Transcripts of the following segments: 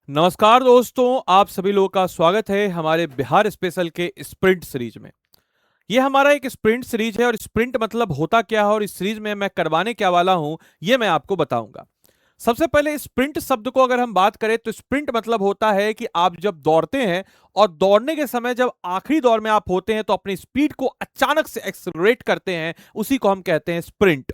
नमस्कार दोस्तों, आप सभी लोगों का स्वागत है हमारे बिहार स्पेशल के स्प्रिंट सीरीज में। ये हमारा एक स्प्रिंट सीरीज है और स्प्रिंट मतलब होता क्या है और इस सीरीज में मैं करवाने क्या वाला हूं, ये मैं आपको बताऊंगा। सबसे पहले स्प्रिंट शब्द को अगर हम बात करें तो स्प्रिंट मतलब होता है कि आप जब दौड़ते हैं और दौड़ने के समय जब आखिरी दौर में आप होते हैं तो अपनी स्पीड को अचानक से एक्सेलरेट करते हैं, उसी को हम कहते हैं स्प्रिंट।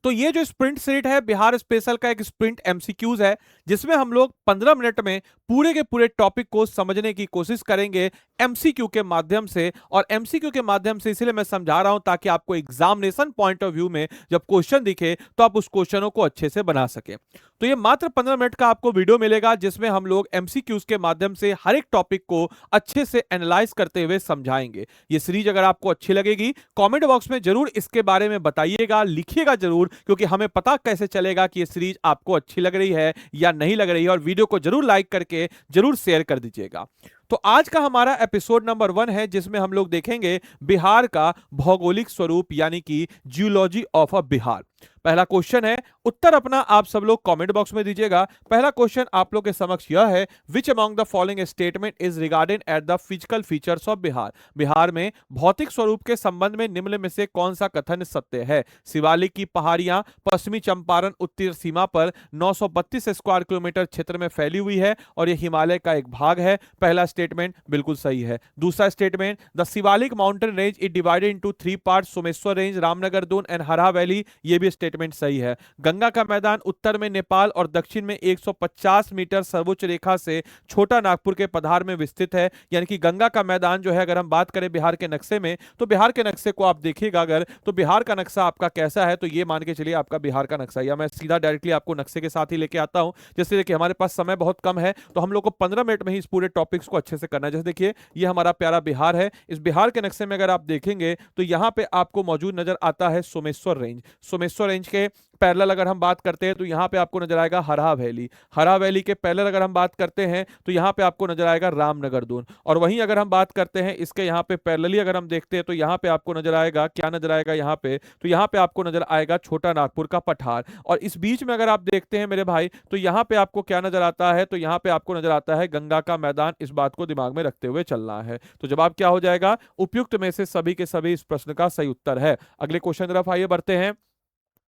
तो ये जो स्प्रिंट सीरीज है बिहार स्पेशल का एक स्प्रिंट एमसीक्यूज है, जिसमें हम लोग 15 मिनट में पूरे के पूरे टॉपिक को समझने की कोशिश करेंगे एमसीक्यू के माध्यम से। और एमसीक्यू के माध्यम से इसलिए मैं समझा रहा हूं ताकि आपको एग्जामिनेशन पॉइंट ऑफ व्यू में जब क्वेश्चन दिखे तो आप उस क्वेश्चनों को अच्छे से बना सके। तो ये मात्र 15 मिनट का आपको वीडियो मिलेगा जिसमें हम लोग एमसीक्यूज के माध्यम से हर एक टॉपिक को अच्छे से एनालाइज करते हुए समझाएंगे। ये सीरीज अगर आपको अच्छी लगेगी कमेंट बॉक्स में जरूर इसके बारे में बताइएगा, लिखिएगा जरूर, क्योंकि हमें पता कैसे चलेगा कि ये सीरीज आपको अच्छी लग रही है या नहीं लग रही है। और वीडियो को जरूर लाइक करके जरूर शेयर कर दीजिएगा। तो आज का हमारा एपिसोड नंबर 1 है जिसमें हम लोग देखेंगे बिहार का भौगोलिक स्वरूप यानी कि जियोलॉजी ऑफ अ बिहार। पहला क्वेश्चन है, उत्तर अपना आप सब लोग कमेंट बॉक्स में दीजिएगा। पहला क्वेश्चन आप लोग के समक्ष यह है, which among the following statement is regarded at the physical features of Bihar. Bihar में भौतिक स्वरूप के संबंध में निम्न में से कौन सा कथन सत्य है। शिवालिक की पहाड़ियां पश्चिमी चंपारण उत्तर सीमा पर 932 स्क्वायर किलोमीटर क्षेत्र में फैली हुई है और यह हिमालय का एक भाग है। पहला स्टेटमेंट बिल्कुल सही है। दूसरा statement, the Shivalik mountain range is divided into 3 parts, Someshwar range, Ramnagar Doon and हरा वैली। ये भी स्टेटमेंट सही है। गंगा का मैदान उत्तर में नेपाल और दक्षिण में 150 मीटर सर्वोच्च रेखा से छोटा नागपुर के पठार में विस्तृत है। यानी कि गंगा का मैदान जो है, अगर हम बात करें बिहार के नक्शे में, तो बिहार के नक्शे को आप देखिएगा अगर, तो बिहार का नक्शा आपका कैसा है, तो ये मान के चलिए आपका बिहार का नक्शा। या मैं सीधा डायरेक्टली आपको नक्शे के साथ ही लेके आता हूं। जैसे देखिए हमारे पास समय बहुत कम है तो हम लोग को 15 मिनट में ही इस पूरे टॉपिक्स को अच्छे से करना है। जैसे देखिए ये हमारा प्यारा बिहार है। इस बिहार के नक्शे में अगर आप देखेंगे तो यहां पे आपको मौजूद नजर आता है सोमेश्वर रेंज। सोमेश्वर रेंज के पैरेलल अगर हम बात करते हैं तो यहां पे आपको नजर आएगा हरा वैली। हरा वैली के पैरेलल अगर हम बात करते हैं तो यहां पे आपको नजर आएगा रामनगर दून। और वहीं अगर हम बात करते हैं इसके यहां पे पैरेलली अगर हम देखते हैं तो यहां पे आपको नजर आएगा, क्या नजर आएगा यहां पे, तो यहां पे आपको नजर आएगा छोटा नागपुर का पठार। और इस बीच में अगर आप देखते हैं मेरे भाई तो यहां पे आपको क्या नजर आता है, तो यहां पे आपको नजर आता है गंगा का मैदान। इस बात को दिमाग में रखते हुए चलना है। तो जवाब क्या हो जाएगा, उपयुक्त में से सभी के सभी इस प्रश्न का सही उत्तर है। अगले क्वेश्चन तरफ आइए बढ़ते हैं।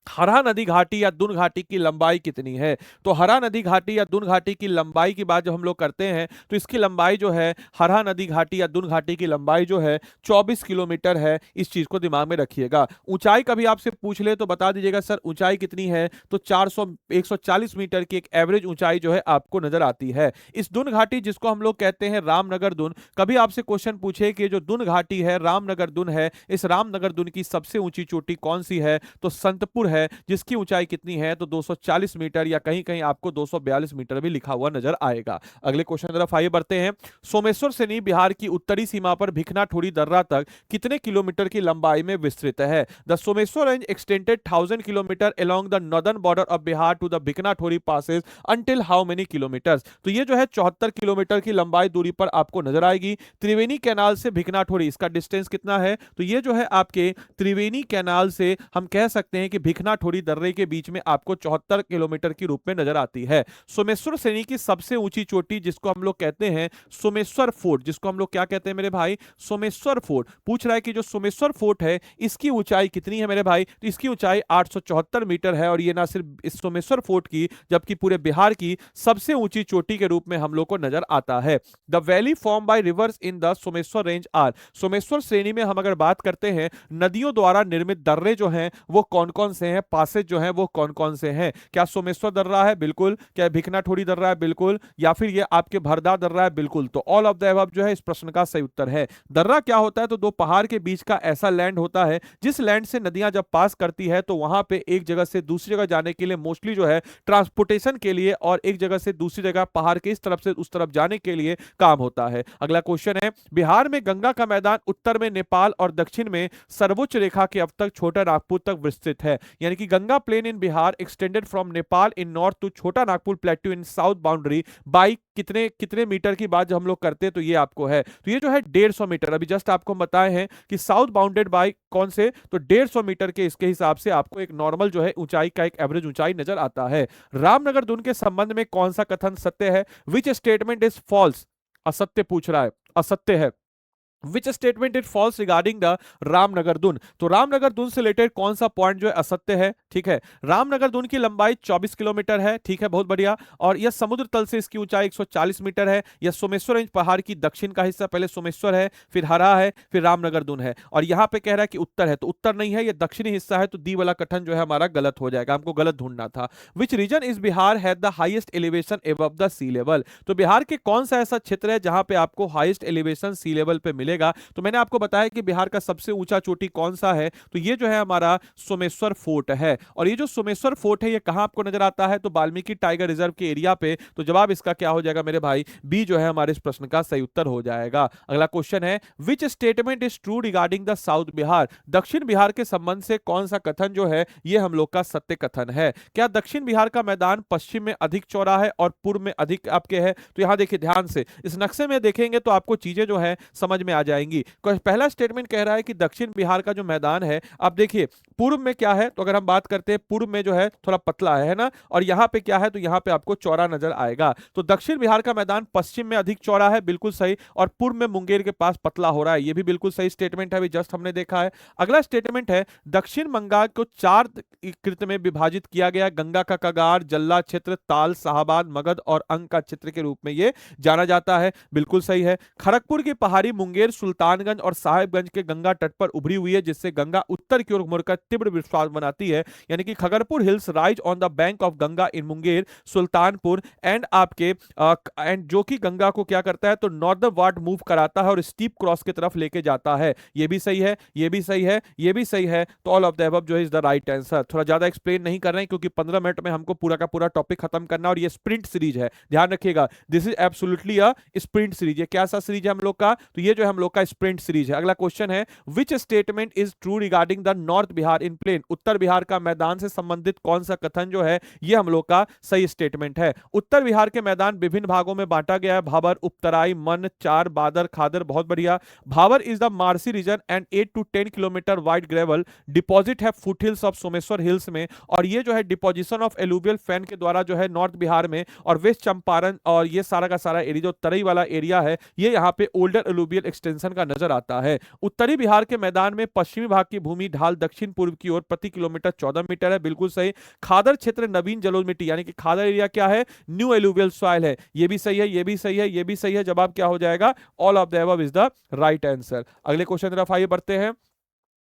हरा नदी घाटी या दुन घाटी की लंबाई कितनी है। तो हरा नदी घाटी या दुन घाटी की लंबाई की बात जब हम लोग करते हैं तो इसकी लंबाई जो है, हरा नदी घाटी या दुन घाटी की लंबाई जो है 24 किलोमीटर है। इस चीज को दिमाग में रखिएगा। ऊंचाई कभी आपसे पूछ ले तो बता दीजिएगा सर ऊंचाई कितनी है, तो 140 मीटर की एक एवरेज ऊंचाई जो है आपको नजर आती है। इस दुन घाटी जिसको हम लोग कहते हैं रामनगर दुन, कभी आपसे क्वेश्चन पूछे कि जो दुन घाटी है रामनगर दुन है, इस रामनगर दुन की सबसे ऊंची चोटी कौन सी है, तो संतपुर है, जिसकी ऊंचाई कितनी है, तो 240 मीटर या कहीं कहीं आपको 242 मीटर भी लिखा हुआ नजर आएगा। अगले क्वेश्चन तरफ आइए बढ़ते हैं। सोमेश्वर सेनी बिहार की उत्तरी सीमा पर भिखना ठोड़ी दर्रा तक कितने किलोमीटर की लंबाई में विस्तृत है। The Someshwar range extended 1000 kilometre along the northern border of Bihar to the Bhikhna Thori passes until how many kilometres. तो ये जो है 74 किलोमीटर की लंबाई दूरी पर आपको नजर आएगी। त्रिवेणी कैनाल से भिखना ठोड़ी इसका डिस्टेंस कितना है, तो ये जो है आपके त्रिवेणी कैनाल से हम कह सकते हैं कि भिखना ठोड़ी दर्रे के बीच में आपको 74 किलोमीटर के रूप में नजर आती है। सोमेश्वर श्रेणी की सबसे ऊंची चोटी जिसको हम लोग कहते हैं सोमेश्वर फोर्ट, जिसको हम लोग क्या कहते हैं मेरे भाई, सोमेश्वर फोर्ट। पूछ रहा है कि जो सोमेश्वर फोर्ट है इसकी ऊंचाई कितनी है मेरे भाई, तो इसकी ऊंचाई 874 मीटर है। और ये ना सिर्फ इस सोमेश्वर फोर्ट की जबकि पूरे बिहार की सबसे ऊंची चोटी के रूप में हम लोग को नजर आता है। The valley form by rivers in the Someshwar range are. Someshwar श्रेणी में हम अगर बात करते हैं नदियों द्वारा निर्मित दर्रे जो हैं वो कौन कौन से हैं, पासेज जो हैं वो कौन कौन से हैं। क्या सोमेश्वर दर्रा है, बिल्कुल। क्या भिखना ठोड़ी दर्रा है, बिल्कुल। या फिर ये आपके भरदा दर्रा है, बिल्कुल। तो ऑल ऑफ द अबव जो है इस प्रश्न का सही उत्तर है। दर्रा क्या होता है, तो दो पहाड़ के बीच का ऐसा लैंड होता है जिस लैंड से नदियां जब पास करती है तो वहां पे एक जगह से दूसरी जगह जाने के लिए मोस्टली जो है ट्रांसपोर्टेशन के लिए और एक जगह से दूसरी जगह पहाड़ के इस तरफ से उस तरफ जाने के लिए काम होता है। अगला क्वेश्चन है, बिहार में गंगा का मैदान उत्तर में नेपाल और दक्षिण में सर्वोच्च रेखा के अब तक छोटा नागपुर तक विस्तृत है। यानी कि Ganga plain in Bihar extended from Nepal in north to Chota Nagpur plateau in south boundary by कितने कितने मीटर की बात जब हम लोग करते हैं तो ये आपको है, तो ये जो है 150 मीटर। अभी जस्ट आपको हम बताए हैं कि साउथ बाउंडेड बाय कौन से, तो 150 मीटर के इसके हिसाब से आपको एक नॉर्मल जो है ऊंचाई का एक एवरेज ऊंचाई नजर आता है। रामनगर दून के संबंध में कौन सा कथन सत्य है? Which statement is false? असत्य पूछ रहा है, असत्य है। Which statement it false regarding the Ramnagar Dun? तो रामनगर दून से रिलेटेड कौन सा पॉइंट जो है असत्य है? ठीक है, रामनगर दून की लंबाई 24 किलोमीटर है, ठीक है, बहुत बढ़िया। और यह समुद्र तल से इसकी ऊंचाई 140 मीटर है। यह सोमेश्वर रेंज पहाड़ की दक्षिण का हिस्सा, पहले सोमेश्वर है, फिर हरा है, फिर रामनगर दून है। और यहां पे कह रहा है कि उत्तर है, तो उत्तर नहीं है, यह दक्षिणी हिस्सा है, तो दी वाला कथन जो है हमारा गलत हो जाएगा, हमको गलत ढूंढना था। Which region is Bihar had the highest elevation above the sea level? तो बिहार के कौन सा ऐसा क्षेत्र है जहां पे आपको हाईएस्ट एलिवेशन सी लेवल पे मिलेगा? तो मैंने आपको बताया कि बिहार का सबसे ऊंचा चोटी कौन सा है, तो ये जो है हमारा सोमेश्वर फोर्ट है। और ये जो सोमेश्वर फोर्ट है ये कहां आपको नजर आता है? तो वाल्मीकि टाइगर रिजर्व के एरिया पे। तो जवाब इसका क्या हो जाएगा मेरे भाई? बी जो है हमारे इस प्रश्न का सही उत्तर हो जाएगा। अगला क्वेश्चन है, which statement is true regarding the south Bihar? दक्षिण बिहार के संबंध से कौन सा कथन जो है ये हम लोग का सत्य कथन है? क्या दक्षिण बिहार का मैदान पश्चिम में अधिक चौड़ा है और पूर्व में अधिक आपके है? तो यहां देखिए ध्यान से, इस नक्शे में देखेंगे तो आपको चीजें जो है समझ में आ जाएंगी। पहला स्टेटमेंट कह रहा है कि दक्षिण बिहार का जो मैदान है, आप देखिए पूर्व में क्या है, तो अगर हम बात करते हैं पूर्व में जो है थोड़ा पतला है ना, और यहां पे क्या है, तो यहां पे आपको चौड़ा नजर आएगा। तो दक्षिण बिहार का मैदान पश्चिम में अधिक चौड़ा है, बिल्कुल सही, और पूर्व में मुंगेर के पास पतला हो रहा है, ये भी बिल्कुल सही स्टेटमेंट है, अभी जस्ट हमने देखा है। अगला स्टेटमेंट है, दक्षिण बंगाल को 4 कृत में विभाजित किया गया, गंगा का कगार, जल्ला क्षेत्र, ताल, शाहबाद, मगध और अंग का क्षेत्र के रूप में ये जाना जाता है, बिल्कुल सही है। खड़गपुर की पहाड़ी मुंगेर, सुल्तानगंज और साहिबगंज के गंगा तट पर उभरी हुई है, जिससे गंगा उत्तर की ओर मुड़कर तीव्र विश्वास बनाती है। यानी कि Kharagpur hills rise on the bank of Ganga in Munger, Sultanpur and आपके एंड जो कि गंगा को क्या करता है, तो नॉर्दर्न वार्ड मूव कराता है और स्टीप क्रॉस की तरफ लेके जाता है। ये भी सही है, ये भी सही है, ये भी सही है। तो ऑल ऑफ द अबव जो है इज द राइट आंसर। थोड़ा ज्यादा एक्सप्लेन नहीं कर रहे हैं क्योंकि 15 मिनट में हमको पूरा का पूरा टॉपिक खत्म करना, और ये स्प्रिंट सीरीज है, ध्यान रखिएगा, this is absolutely a sprint series. ये क्या सा सीरीज है हम लोग का? तो ये जो है हम लोग का स्प्रिंट सीरीज है। अगला क्वेश्चन है, which statement is true regarding the north Bihar in plain? उत्तर बिहार का मैदान से संबंधित कौन सा कथन जो है ये हम लोग का सही स्टेटमेंट है? उत्तर बिहार के मैदान विभिन्न भागों में बांटा गया है, भाबर, उपतराई, मन, चार, बादर, खादर, बहुत बढ़िया। Bhabar is the marshy region and 8 to 10 kilometre wide gravel deposit है foothills of Someshwar hills में, और ये जो है डिपोजिशन ऑफ एलुवियल फैन के द्वारा जो है नॉर्थ बिहार में और वेस्ट चंपारण और ये सारा का सारा एरिया जो तराई वाला एरिया है ये यहाँ पे ओल्डर एलुवियल एक्सटेंशन का नजर आता है। उत्तरी बिहार के मैदान में पश्चिमी भाग की भूमि ढाल दक्षिण पूर्व की ओर प्रति किलोमीटर 14 मीटर है, बिल्कुल सही। खादर क्षेत्र नवीन जलोढ़ मिट्टी, यानी कि खादर एरिया क्या है? न्यू एलुवियल सॉइल है, ये भी सही है, ये भी सही है, ये भी सही है। जवाब क्या हो जाएगा? All of the above is the right answer. अगले क्वेश्चन तरफ आइए बढ़ते हैं।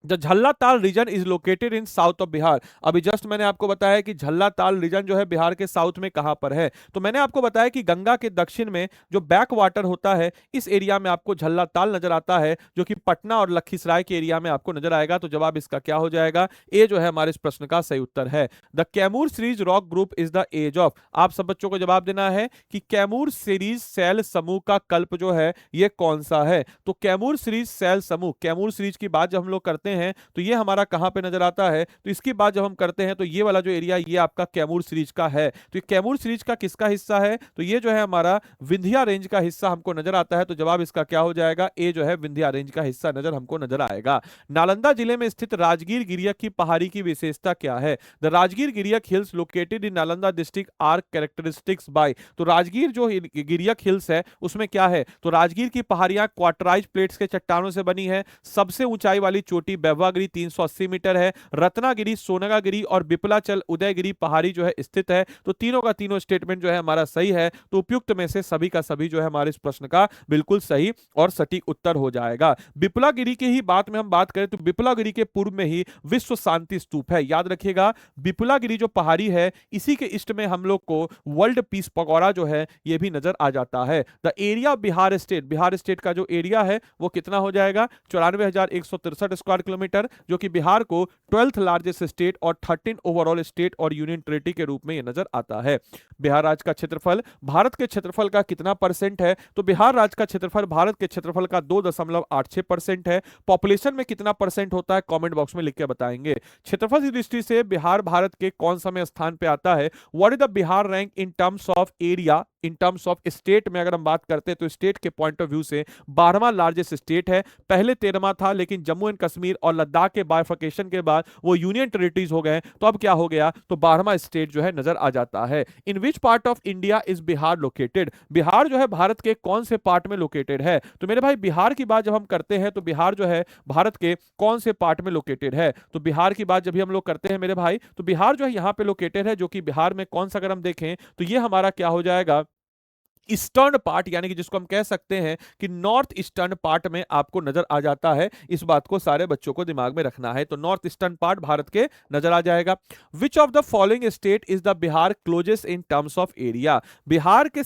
The Jhalla Tal region is located in south of Bihar. अभी जस्ट मैंने आपको बताया कि झल्ला ताल रीजन जो है बिहार के साउथ में कहां पर है, तो मैंने आपको बताया कि गंगा के दक्षिण में जो बैक वाटर होता है इस एरिया में आपको झल्ला ताल नजर आता है, जो कि पटना और लखीसराय के एरिया में आपको नजर आएगा। तो जवाब इसका क्या हो जाएगा? ए जो है हमारे इस प्रश्न का सही उत्तर है। The Kaimur series rock group is the age of. आप सब बच्चों को जवाब देना है कि कैमूर सीरीज सेल समूह का कल्प जो है ये कौन सा है? तो कैमूर सीरीज सेल समूह, कैमूर सीरीज की बात जब हम लोग करते हैं तो ये हमारा कहां पे नजर आता है? तो इसकी बात जब हम करते हैं तो ये वाला जो एरिया ये आपका कैमूर सीरीज का है। तो ये कैमूर सीरीज का किसका हिस्सा है? तो ये जो है हमारा विंध्या रेंज का हिस्सा हमको नजर आता है। तो जवाब इसका क्या हो जाएगा? ए जो है विंध्या रेंज का हिस्सा नजर हमको नजर आएगा। नालंदा जिले में स्थित राजगीर गिरियक की पहाड़ी की विशेषता क्या है? The Rajgir Giriyak hills located in Nalanda district are characteristics by. तो राजगीर जो गिरियक हिल्स है उसमें क्या है? तो राजगीर की पहाड़ियां क्वार्टराइज प्लेट्स के चट्टानों से बनी है। सबसे ऊंचाई वाली चोटी बैवागिरी 380 मीटर है। रत्नागिरी, सोनगागिरी और बिपलाचल उदयगिरी पहाड़ी जो है स्थित है। तो तीनों का तीनों स्टेटमेंट जो है हमारा सही है। तो उपयुक्त में से सभी का सभी जो है हमारे इस प्रश्न का बिल्कुल सही और सटीक उत्तर हो जाएगा। बिपलागिरी की ही बात में हम बात करें तो बिपलागिरी के पूर्व में ही विश्व शांति स्तूप है, याद रखिएगा। बिपलागिरी जो पहाड़ी है इसी के ईस्ट में हम लोग को वर्ल्ड पीस पगोड़ा जो है ये भी नजर आ जाता है। The area Bihar state, Bihar state का जो एरिया है वो कितना हो जाएगा? 94,163 स्क्वायर किलोमीटर, जो कि बिहार को 12th लार्जेस्ट स्टेट और 13 ओवरऑल स्टेट और यूनियन टेरिटरी के रूप में यह नजर आता है। बिहार राज्य का क्षेत्रफल भारत के क्षेत्रफल का कितना परसेंट है? तो बिहार राज्य का क्षेत्रफल भारत के क्षेत्रफल का 2.86% है। पॉपुलेशन में कितना परसेंट होता है? कमेंट बॉक्स में लिख के बताएंगे। क्षेत्रफल की दृष्टि से बिहार भारत के कौन सा में स्थान पे आता है? What is the Bihar rank in terms of area, in terms of state में अगर हम बात करते हैं तो स्टेट के पॉइंट ऑफ व्यू से 12वां लार्जेस्ट स्टेट है। पहले 13वां था, लेकिन जम्मू एंड कश्मीर और लद्दाख के बाइफर्केशन के बाद वो यूनियन टेरिटरीज हो गए, तो अब क्या हो गया? तो 12वां स्टेट जो है नजर आ जाता है। In which part of India is Bihar located? Bihar जो है भारत के कौन से पार्ट में लोकेटेड है? तो मेरे भाई बिहार की बात जब हम करते हैं तो बिहार जो है भारत के कौन से पार्ट में लोकेटेड है? तो बिहार की बात जब भी हम लोग करते हैं मेरे भाई, तो बिहार जो है यहां पे लोकेटेड है, जो कि बिहार में कौन सा अगर हम देखें तो ये हमारा क्या हो जाएगा? ईस्टर्न पार्ट, यानी कि जिसको हम कह सकते हैं कि नॉर्थ ईस्टर्न पार्ट में आपको नजर आ जाता है। इस बात को सारे बच्चों को दिमाग में रखना है। तो नॉर्थ ईस्टर्न पार्ट भारत के नजर आ जाएगा। Which of the following state is the Bihar closest in terms of area? Bihar के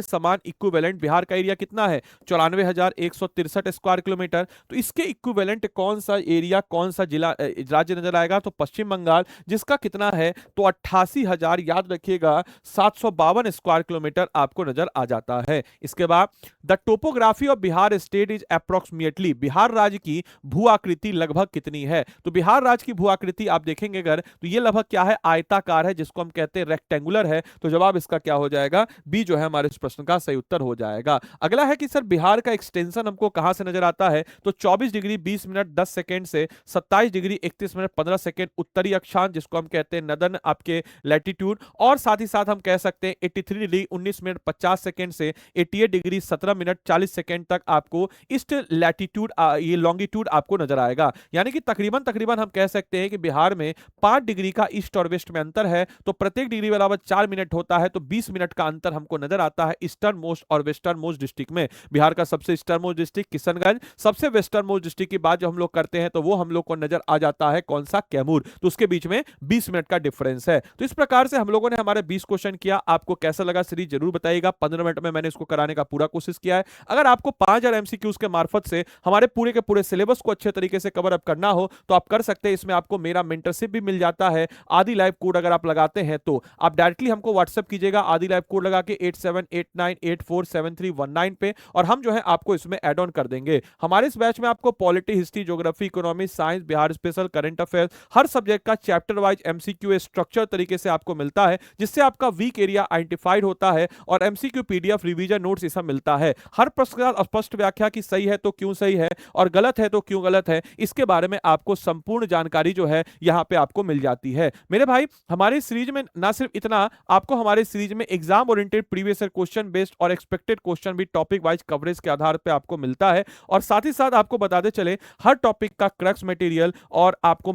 समान इक्विवेलेंट बिहार का एरिया कितना है? 94,163 स्क्वायर किलोमीटर। तो इसके इक्विवेलेंट कौन सा एरिया, कौन सा जिला राज्य नजर आएगा? तो पश्चिम बंगाल, जिसका कितना है? तो 88,000, याद रखिएगा, 752 स्क्वायर किलोमीटर आपको नजर आ जाता है। इसके बाद the topography of Bihar state is approximately, Bihar राज्य की भू आकृति लगभग कितनी है? तो बिहार राज्य की भू आकृति आप देखेंगे अगर, तो ये लगभग क्या है? आयताकार है, जिसको हम कहते हैं रेक्टेंगुलर है। तो जवाब इसका क्या हो जाएगा? बी जो है हमारे इस प्रश्न का सही उत्तर हो जाएगा। अगला है कि सर बिहार का एक्सटेंशन हमको कहां से नजर आता है? तो 24 डिग्री 20 मिनट 10 सेकंड से 27 डिग्री 31 मिनट 15 सेकंड उत्तरी अक्षांश, जिसको हम कहते हैं नदन आपके लैटिट्यूड, और साथ ही साथ हम कह सकते हैं 83 डिग्री 19 मिनट 50 सेकंड से 88 डिग्री 17 मिनट 40 सेकंड तक आपको ईस्ट लैटिट्यूड, ये लॉन्गिट्यूड आपको नजर आएगा। यानी कि तकरीबन तकरीबन हम कह सकते हैं कि बिहार में 5 डिग्री का ईस्ट और वेस्ट में अंतर है। तो प्रत्येक डिग्री बराबर 4 मिनट होता है, तो 20 मिनट का अंतर हमको नजर आता है ईस्टर्न मोस्ट और वेस्टर्न मोस्ट डिस्ट्रिक्ट में। बिहार का सबसे ईस्टर्न मोस्ट डिस्ट्रिक्ट किशनगंज, सबसे वेस्टर्न मोस्ट डिस्ट्रिक्ट की बात जो हम लोग करते हैं तो वो हम लोग को नजर आ जाता है कौन सा? कैमूर। तो उसके बीच में 20 मिनट का डिफरेंस है। तो इस प्रकार से हम लोगों ने हमारे 20 क्वेश्चन किया। आपको कैसा लगा सीरीज जरूर बताइएगा। 15 मिनट में मैंने इसको कराने का पूरा कोशिश किया है। अगर आपको 5000 एमसीक्यूज के मार्फत से हमारे पूरे के पूरे सिलेबस को अच्छे तरीके से कवर अप करना हो तो आप कर सकते हैं। इसमें आपको मेरा मेंटरशिप भी मिल जाता है। आदि लाइव कोड अगर आप लगाते हैं तो आप डायरेक्टली हमको व्हाट्सएप कीजिएगा आदि लाइव कोड लगा के 8789847319 पे, और हम जो है आपको इसमें ऐड ऑन कर देंगे। हमारे इस बैच में आपको polity, history, geography, economy, science, Bihar special, current affairs, हर सब्जेक्ट का चैप्टर वाइज एमसीक्यू स्ट्रक्चर तरीके से आपको मिलता है, जिससे आपका वीक एरिया आइडेंटिफाइड होता है और एमसीक्यू पीडीएफ, रिवीजन नोट्स ये सब मिलता है। हर प्रश्न का स्पष्ट व्याख्या कि सही है तो क्यों सही है और गलत है तो क्यों गलत है, इसके बारे में आपको संपूर्ण जानकारी जो है यहां पे आपको मिल जाती है। मेरे भाई हमारे सीरीज में ना सिर्फ इतना, आपको हमारे सीरीज में exam oriented previous year question based और एक्सपेक्टेड क्वेश्चन भी टॉपिक वाइज कवरेज के आधार पे आपको मिलता है। और साथ ही साथ आपको बताते चले हर टॉपिक का क्रक्स मटेरियल और आपको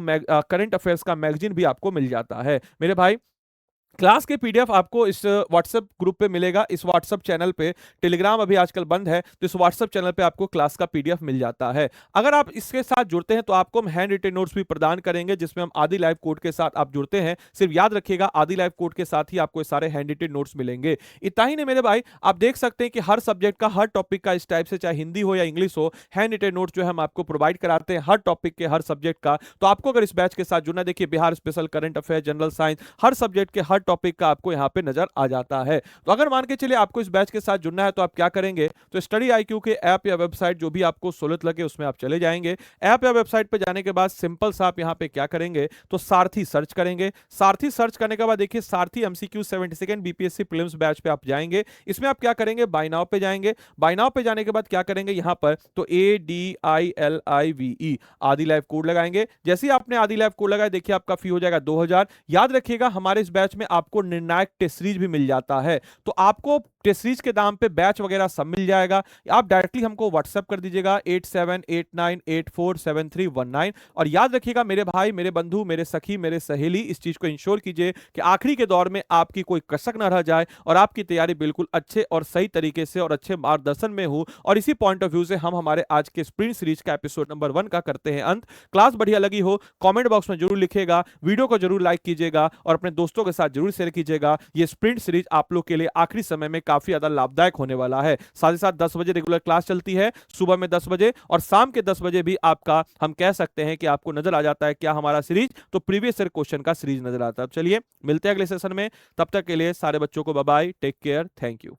करंट अफेयर्स का मैगजीन भी आपको मिल जाता है। मेरे भाई क्लास के पीडीएफ आपको इस व्हाट्सएप ग्रुप पे मिलेगा, इस व्हाट्सएप चैनल पे। टेलीग्राम अभी आजकल बंद है, तो इस व्हाट्सएप चैनल पे आपको क्लास का पीडीएफ मिल जाता है। अगर आप इसके साथ जुड़ते हैं तो आपको हम हैंड रिटन नोट्स भी प्रदान करेंगे, जिसमें हम आदि लाइव कोड के साथ आप जुड़ते हैं। सिर्फ याद रखिएगा आदि लाइव कोड के साथ ही आपको सारे हैंड रिटन नोट्स मिलेंगे। इतना ही नहीं मेरे भाई, आप देख सकते हैं कि हर सब्जेक्ट का, हर टॉपिक का इस टाइप से, चाहे हिंदी हो या इंग्लिश हो, हैंड रिटन नोट्स जो है हम आपको प्रोवाइड कराते हैं हर टॉपिक के, हर सब्जेक्ट का। तो आपको अगर इस बैच के साथ जुड़ना, देखिए Bihar special, current affair, general science, हर सब्जेक्ट के हर टॉपिक का आपको पे नजर आ जाता है। तो अगर मान के चलिए आपको इस बैच के साथ जुड़ना है तो आप क्या करेंगे? तो स्टडी आईक्यू के ऐप या वेबसाइट जो भी आपको सहूलियत लगे उसमें आप चले जाएंगे। ऐप या वेबसाइट पे जाने के बाद सिंपल सा आप यहां पे क्या करेंगे? तो सारथी सर्च करेंगे। सारथी सर्च करने के बाद देखिए सारथी एमसीक्यू 72 बीपीएससी प्रीलिम्स बैच पे आप जाएंगे। इसमें आप क्या करेंगे? बाय नाउ पे जाएंगे। बाय नाउ पे जाने के बाद क्या करेंगे? यहां पर तो ADILIVE आदि लाइव कोड लगाएंगे। जैसे ही आपने आदि लाइव कोड लगाया देखिए आपका फी हो जाएगा 2000। याद रखिएगा हमारे इस बैच में आपको निर्णायक टेस्ट सीरीज भी मिल जाता है। तो आपको टेस्ट सीरीज के दाम पे बैच वगैरह सब मिल जाएगा। आप डायरेक्टली हमको व्हाट्सएप कर दीजिएगा 8789847319। और याद रखिएगा मेरे भाई, मेरे बंधु, मेरे सखी, मेरे सहेली, इस चीज को इंश्योर कीजिए कि आखिरी के दौर में आपकी कोई कसक ना रह जाए और आपकी तैयारी बिल्कुल अच्छे और सही तरीके से और अच्छे मार्गदर्शन में हो। और इसी पॉइंट ऑफ व्यू से हम हमारे आज के स्प्रिंट सीरीज का एपिसोड नंबर 1 का करते हैं अंत। क्लास बढ़िया लगी हो कमेंट बॉक्स में जरूर लिखिएगा, वीडियो को जरूर लाइक कीजिएगा और अपने दोस्तों के साथ जरूर शेयर कीजिएगा। ये स्प्रिंट सीरीज आप लोग के लिए आखिरी समय में काफी ज्यादा लाभदायक होने वाला है। साथ ही साथ 10 बजे रेगुलर क्लास चलती है, सुबह में 10 बजे और शाम के 10 बजे भी आपका हम कह सकते हैं कि आपको नजर आ जाता है क्या हमारा सीरीज, तो प्रीवियस ईयर क्वेश्चन का सीरीज नजर आता है। चलिए मिलते हैं अगले सेशन में, तब तक के लिए सारे बच्चों को bye bye, take care, thank you.